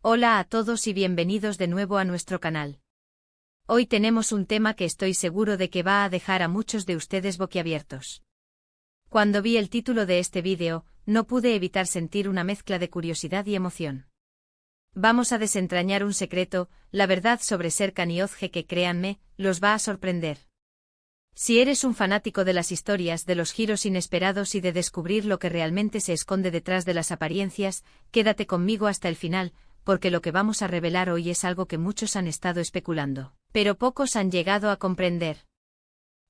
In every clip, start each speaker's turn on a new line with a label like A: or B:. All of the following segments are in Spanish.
A: Hola a todos y bienvenidos de nuevo a nuestro canal. Hoy tenemos un tema que estoy seguro de que va a dejar a muchos de ustedes boquiabiertos. Cuando vi el título de este vídeo, no pude evitar sentir una mezcla de curiosidad y emoción. Vamos a desentrañar un secreto, la verdad sobre Serkan y Özge que créanme, los va a sorprender. Si eres un fanático de las historias, de los giros inesperados y de descubrir lo que realmente se esconde detrás de las apariencias, quédate conmigo hasta el final, porque lo que vamos a revelar hoy es algo que muchos han estado especulando, pero pocos han llegado a comprender.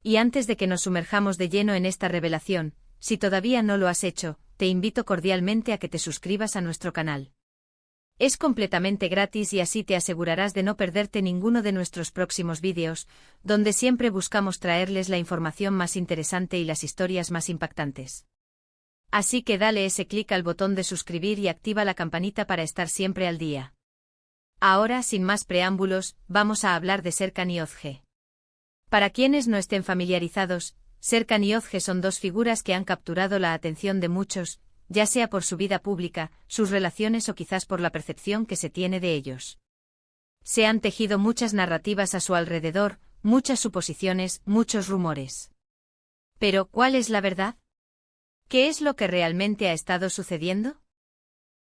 A: Y antes de que nos sumerjamos de lleno en esta revelación, si todavía no lo has hecho, te invito cordialmente a que te suscribas a nuestro canal. Es completamente gratis y así te asegurarás de no perderte ninguno de nuestros próximos vídeos, donde siempre buscamos traerles la información más interesante y las historias más impactantes. Así que dale ese clic al botón de suscribir y activa la campanita para estar siempre al día. Ahora, sin más preámbulos, vamos a hablar de Serkan y Özge. Para quienes no estén familiarizados, Serkan y Özge son dos figuras que han capturado la atención de muchos, ya sea por su vida pública, sus relaciones o quizás por la percepción que se tiene de ellos. Se han tejido muchas narrativas a su alrededor, muchas suposiciones, muchos rumores. Pero, ¿cuál es la verdad? ¿Qué es lo que realmente ha estado sucediendo?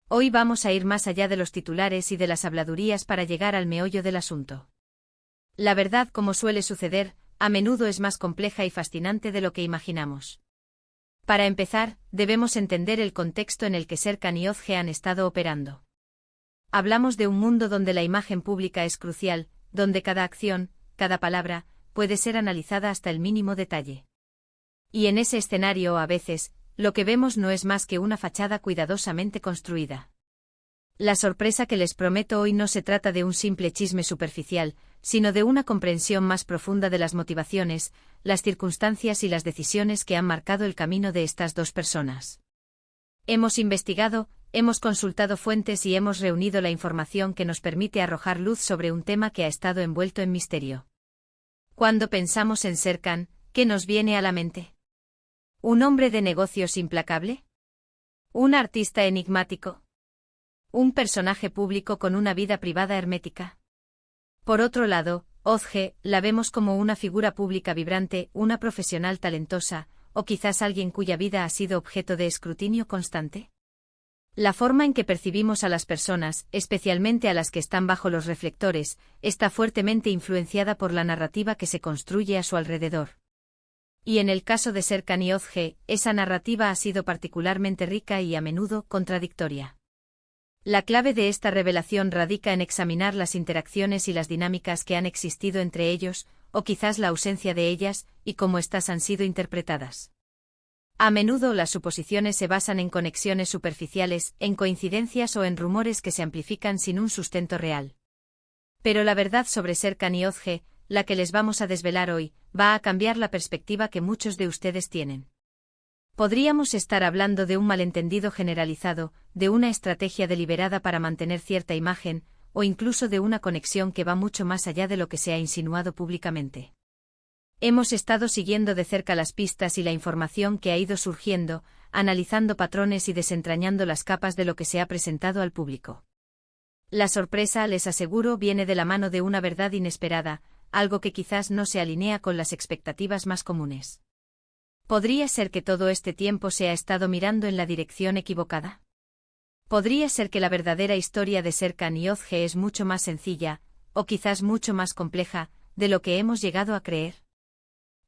A: Hoy vamos a ir más allá de los titulares y de las habladurías para llegar al meollo del asunto. La verdad, como suele suceder, a menudo es más compleja y fascinante de lo que imaginamos. Para empezar, debemos entender el contexto en el que Serkan y Özge han estado operando. Hablamos de un mundo donde la imagen pública es crucial, donde cada acción, cada palabra, puede ser analizada hasta el mínimo detalle. Y en ese escenario, a veces, lo que vemos no es más que una fachada cuidadosamente construida. La sorpresa que les prometo hoy no se trata de un simple chisme superficial, sino de una comprensión más profunda de las motivaciones, las circunstancias y las decisiones que han marcado el camino de estas dos personas. Hemos investigado, hemos consultado fuentes y hemos reunido la información que nos permite arrojar luz sobre un tema que ha estado envuelto en misterio. Cuando pensamos en Serkan, ¿qué nos viene a la mente? ¿Un hombre de negocios implacable? ¿Un artista enigmático? ¿Un personaje público con una vida privada hermética? Por otro lado, Özge, la vemos como una figura pública vibrante, una profesional talentosa, o quizás alguien cuya vida ha sido objeto de escrutinio constante. La forma en que percibimos a las personas, especialmente a las que están bajo los reflectores, está fuertemente influenciada por la narrativa que se construye a su alrededor. Y en el caso de Serkan y Özge, esa narrativa ha sido particularmente rica y a menudo contradictoria. La clave de esta revelación radica en examinar las interacciones y las dinámicas que han existido entre ellos, o quizás la ausencia de ellas, y cómo éstas han sido interpretadas. A menudo las suposiciones se basan en conexiones superficiales, en coincidencias o en rumores que se amplifican sin un sustento real. Pero la verdad sobre Serkan y Özge, la que les vamos a desvelar hoy, va a cambiar la perspectiva que muchos de ustedes tienen. Podríamos estar hablando de un malentendido generalizado, de una estrategia deliberada para mantener cierta imagen, o incluso de una conexión que va mucho más allá de lo que se ha insinuado públicamente. Hemos estado siguiendo de cerca las pistas y la información que ha ido surgiendo, analizando patrones y desentrañando las capas de lo que se ha presentado al público. La sorpresa, les aseguro, viene de la mano de una verdad inesperada, algo que quizás no se alinea con las expectativas más comunes. ¿Podría ser que todo este tiempo se ha estado mirando en la dirección equivocada? ¿Podría ser que la verdadera historia de Serkan y Özge es mucho más sencilla, o quizás mucho más compleja, de lo que hemos llegado a creer?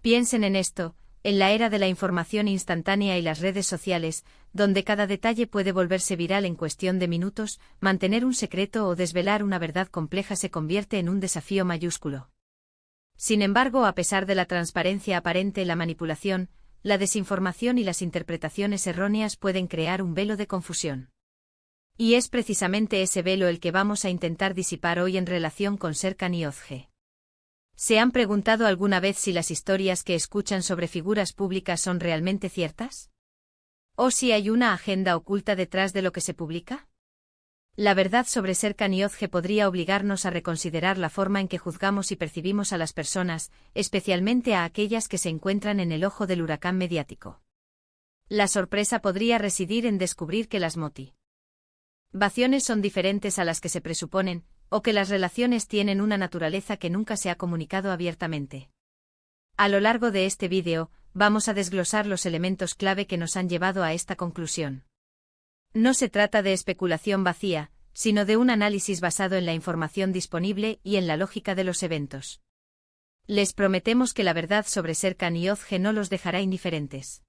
A: Piensen en esto, en la era de la información instantánea y las redes sociales, donde cada detalle puede volverse viral en cuestión de minutos, mantener un secreto o desvelar una verdad compleja se convierte en un desafío mayúsculo. Sin embargo, a pesar de la transparencia aparente, la manipulación, la desinformación y las interpretaciones erróneas pueden crear un velo de confusión. Y es precisamente ese velo el que vamos a intentar disipar hoy en relación con Serkan y Özge. ¿Se han preguntado alguna vez si las historias que escuchan sobre figuras públicas son realmente ciertas? ¿O si hay una agenda oculta detrás de lo que se publica? La verdad sobre Serkan y Özge podría obligarnos a reconsiderar la forma en que juzgamos y percibimos a las personas, especialmente a aquellas que se encuentran en el ojo del huracán mediático. La sorpresa podría residir en descubrir que las Vaciones son diferentes a las que se presuponen, o que las relaciones tienen una naturaleza que nunca se ha comunicado abiertamente. A lo largo de este vídeo, vamos a desglosar los elementos clave que nos han llevado a esta conclusión. No se trata de especulación vacía, sino de un análisis basado en la información disponible y en la lógica de los eventos. Les prometemos que la verdad sobre Serkan y Özge no los dejará indiferentes.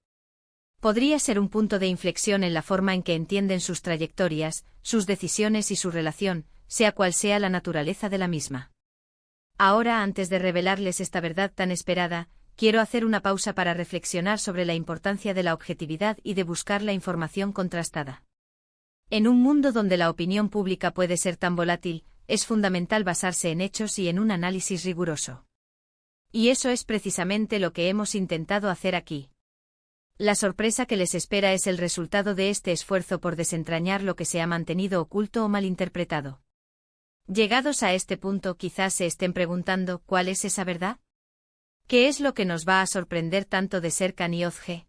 A: Podría ser un punto de inflexión en la forma en que entienden sus trayectorias, sus decisiones y su relación, sea cual sea la naturaleza de la misma. Ahora, antes de revelarles esta verdad tan esperada, quiero hacer una pausa para reflexionar sobre la importancia de la objetividad y de buscar la información contrastada. En un mundo donde la opinión pública puede ser tan volátil, es fundamental basarse en hechos y en un análisis riguroso. Y eso es precisamente lo que hemos intentado hacer aquí. La sorpresa que les espera es el resultado de este esfuerzo por desentrañar lo que se ha mantenido oculto o malinterpretado. Llegados a este punto, quizás se estén preguntando, ¿cuál es esa verdad? ¿Qué es lo que nos va a sorprender tanto de Serkan y Özge?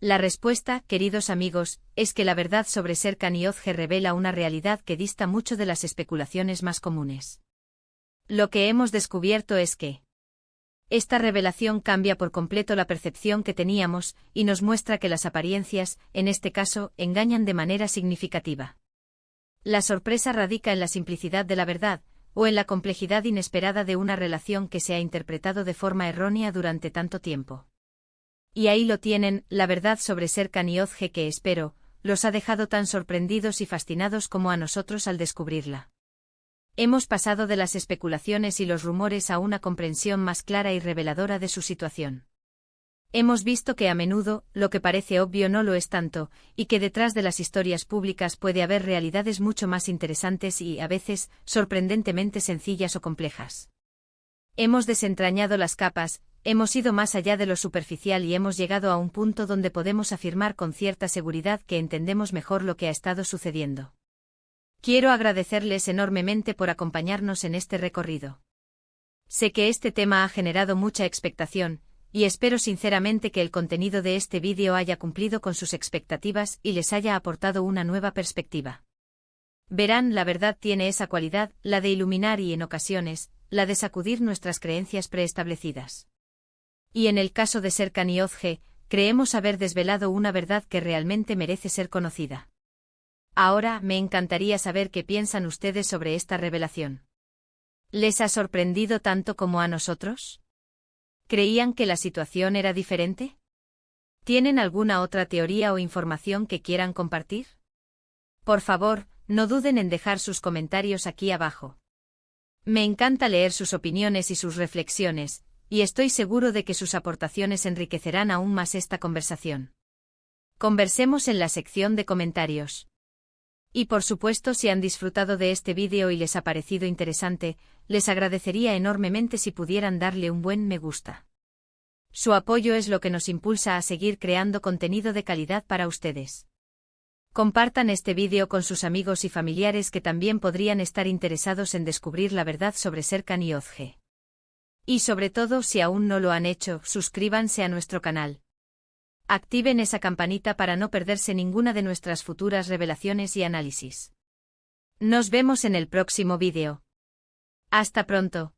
A: La respuesta, queridos amigos, es que la verdad sobre Serkan y Özge revela una realidad que dista mucho de las especulaciones más comunes. Lo que hemos descubierto es que esta revelación cambia por completo la percepción que teníamos y nos muestra que las apariencias, en este caso, engañan de manera significativa. La sorpresa radica en la simplicidad de la verdad, o en la complejidad inesperada de una relación que se ha interpretado de forma errónea durante tanto tiempo. Y ahí lo tienen, la verdad sobre Serkan y Özge que espero, los ha dejado tan sorprendidos y fascinados como a nosotros al descubrirla. Hemos pasado de las especulaciones y los rumores a una comprensión más clara y reveladora de su situación. Hemos visto que a menudo, lo que parece obvio no lo es tanto, y que detrás de las historias públicas puede haber realidades mucho más interesantes y, a veces, sorprendentemente sencillas o complejas. Hemos desentrañado las capas, hemos ido más allá de lo superficial y hemos llegado a un punto donde podemos afirmar con cierta seguridad que entendemos mejor lo que ha estado sucediendo. Quiero agradecerles enormemente por acompañarnos en este recorrido. Sé que este tema ha generado mucha expectación, y espero sinceramente que el contenido de este vídeo haya cumplido con sus expectativas y les haya aportado una nueva perspectiva. Verán, la verdad tiene esa cualidad, la de iluminar y en ocasiones, la de sacudir nuestras creencias preestablecidas. Y en el caso de Serkan y Özge, creemos haber desvelado una verdad que realmente merece ser conocida. Ahora, me encantaría saber qué piensan ustedes sobre esta revelación. ¿Les ha sorprendido tanto como a nosotros? ¿Creían que la situación era diferente? ¿Tienen alguna otra teoría o información que quieran compartir? Por favor, no duden en dejar sus comentarios aquí abajo. Me encanta leer sus opiniones y sus reflexiones, y estoy seguro de que sus aportaciones enriquecerán aún más esta conversación. Conversemos en la sección de comentarios. Y por supuesto, si han disfrutado de este vídeo y les ha parecido interesante, les agradecería enormemente si pudieran darle un buen me gusta. Su apoyo es lo que nos impulsa a seguir creando contenido de calidad para ustedes. Compartan este vídeo con sus amigos y familiares que también podrían estar interesados en descubrir la verdad sobre Serkan y Özge. Y sobre todo, si aún no lo han hecho, suscríbanse a nuestro canal. Activen esa campanita para no perderse ninguna de nuestras futuras revelaciones y análisis. Nos vemos en el próximo vídeo. Hasta pronto.